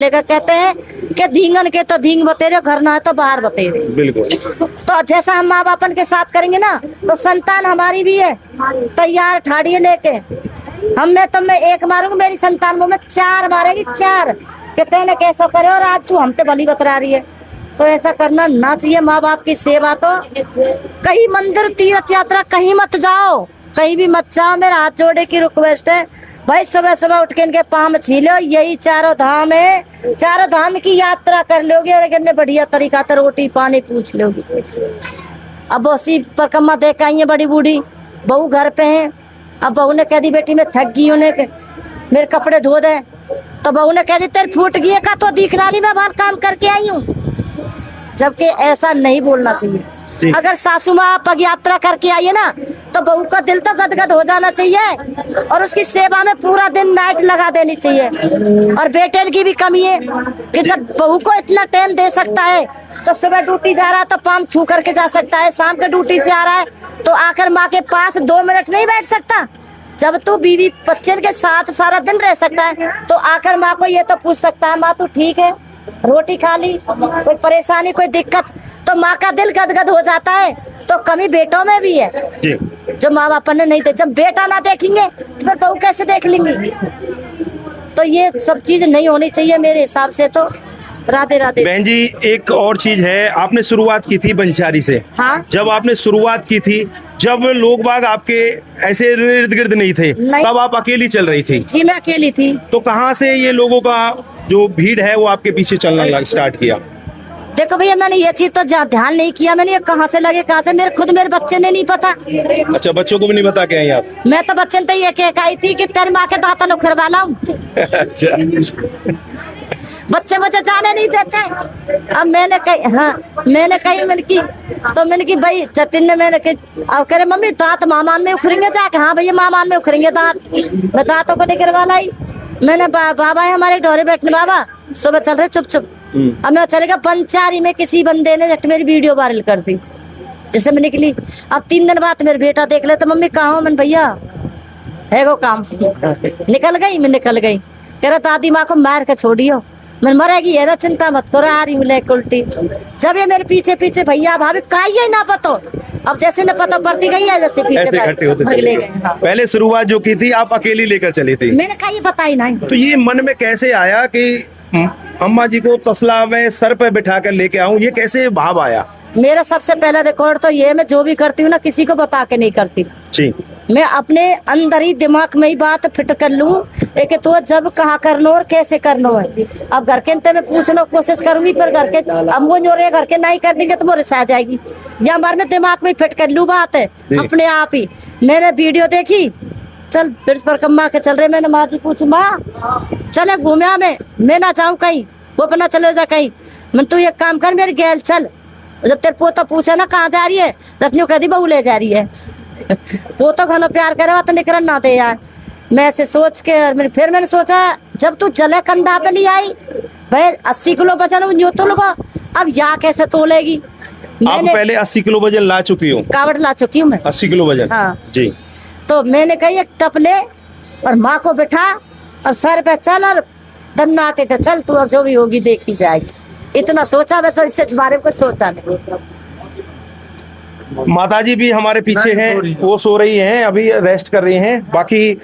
लेकर कहते हैं कि धींगन के तो धींग बतेरे, घर ना है तो बाहर बतेरे। बिल्कुल। तो जैसा हम माँ बापन के साथ करेंगे ना, तो संतान हमारी भी है तैयार ठाड़िए लेके। तो मैं एक मारूंगी, मेरी संतान वो मैं 4 मारेगी, 4। कहते हैं कैसा करे और आज तू हमसे बली बतरा रही है। तो ऐसा करना ना चाहिए। माँ बाप की सेवा तो कहीं मंदिर तीर्थ यात्रा कहीं मत जाओ, कहीं भी मत जाओ। मेरा हाथ जोड़े की रिक्वेस्ट है भाई, सुबह सुबह उठ के इनके पाँव छीलो। यही 4 धाम है, 4 धाम की यात्रा कर लोगे और अगर बढ़िया तरीका से रोटी पानी पूछ लोगी। अब उसी परिक्रमा देख आई है बड़ी बूढ़ी बहू घर पे है। अब बहू ने कह दी बेटी मैं थक गई हूँ, मेरे कपड़े धो दे। तो बहू ने कह दी तेरे फूट गई का तो दिखला रही, मैं बाहर काम करके आई हूँ। जबकि ऐसा नहीं बोलना चाहिए। अगर सासू माँ पग यात्रा करके आई है ना, तो बहू का दिल तो गदगद हो जाना चाहिए और उसकी सेवा में पूरा दिन नाइट लगा देनी चाहिए। और बेटे की भी कमी है कि जब बहू को इतना टाइम दे सकता है तो सुबह ड्यूटी जा रहा है तो पाँव छू करके जा सकता है, शाम के ड्यूटी से आ रहा है तो आकर माँ के पास 2 मिनट नहीं बैठ सकता। जब तू बीवी बच्चे के साथ सारा दिन रह सकता है तो आकर माँ को ये तो पूछ सकता है, माँ तू ठीक है, रोटी खा ली, कोई परेशानी कोई दिक्कत, तो माँ का दिल गदगद हो जाता है। तो कमी बेटों में भी है जी। जो माँ बाप ने नहीं दे, जब बेटा ना देखेंगे तो फिर बहू कैसे देख लेंगी। तो ये सब चीज नहीं होनी चाहिए मेरे हिसाब से। तो राधे राधे। बहन जी एक और चीज है, आपने शुरुआत की थी बंचारी से। हाँ? जब आपने शुरुआत की थी, जब लोग बाग आपके ऐसे इर्द गिर्द नहीं थे, तब आप अकेली चल रही थी? जी मैं अकेली थी। तो कहाँ से ये लोगों का जो भीड़ है वो आपके पीछे चलना स्टार्ट किया? देखो भैया मैंने ये चीज तो ध्यान नहीं किया, मैंने ये कहाँ से लगे कहाँ से, मेरे बच्चे ने नहीं पता। अच्छा, बच्चों को भी नहीं बता के आई आप? मैं तो बच्चे ने ये कह आई थी कि तेरी माँ के दांतन उखड़वा लाऊं। अच्छा। बच्चे मुझे जाने नहीं देते। अब मैंने कही तो मैंने की भाई जतिन ने मैंने कही, अब कह रहे मम्मी दांत मामान में उखड़ेंगे जाके। हाँ भैया मामान में उखड़ेंगे दांत। मैं दांतों को निकलवा लाई। मैंने बाबा है हमारे डोरे बैठने, बाबा सुबह चल रहे चुप चुप। अब मैं चलेगा पंचारी में किसी बंदे ने मेरी वीडियो वायरल कर दी, जैसे मैं निकली। अब 3 दिन बाद मेरे बेटा देख ले तो मम्मी कहाँ हो? मैं भैया है वो काम। निकल गई, मैं निकल गई। कह रहा दादी माँ को मार के छोड़ियो, मैं मरेगी है ना, चिंता मत करो, आ रही हूँ लेके उल्टी। जब ये मेरे पीछे पीछे भैया भाभी काई ना पतो, अब जैसे न पता पड़ती गई है जैसे पीछे ले गए। हाँ। पहले शुरुआत जो की थी आप अकेली लेकर चली थी? मैंने कहा ये बताई नहीं। तो ये मन में कैसे आया कि अम्मा जी को तसला में सर पे बिठा कर लेके आऊं, ये कैसे भाव आया? मेरा सबसे पहला रिकॉर्ड तो ये, मैं जो भी करती हूँ ना किसी को बता के नहीं करती जी। मैं अपने अंदर ही दिमाग में ही बात फिट कर लूं एक तो जब कहाँ करना और कैसे करना है। अब घर के अंत में पूछना कोशिश करूंगी, पर घर के अम्बो जोरे घर के नहीं कर देंगे तो वो रिसा जाएगी। ये हमारे में दिमाग में फिट कर लूं बात है अपने आप ही। मैंने वीडियो देखी, चल फिर परिक्रमा के चल रहे, मैंने माँ जी पूछ माँ चले घूमिया मैं ना जाऊँ कहीं, वो अपना चले जा कहीं। मैं तू एक काम कर मेरी गैल चल। जब तेरे पोता पूछा ना कहाँ जा रही है, रत्नियों कह दी बहू ले जा रही है। पोता खाना प्यार करे तो निकल ना दे यार। मैं ऐसे सोच के फिर मैंने सोचा जब तू जले कंधा पे ले आई भाई 80 किलो वजन जो तो लगा, अब या कैसे तोलेगी। आप पहले 80 किलो वजन ला चुकी हूँ? कावड़ ला चुकी हूँ मैं 80 किलो वजन। हाँ जी। तो मैंने कही एक टप ले और माँ को बिठा और सर पे चल और दन्नाटे थे चल, तू अब जो भी होगी देखी जाएगी। इतना सोचा, वैसे इससे बारे में सोचा नहीं। माताजी भी हमारे पीछे हैं, वो सो रही हैं, अभी रेस्ट कर रही हैं। बाकी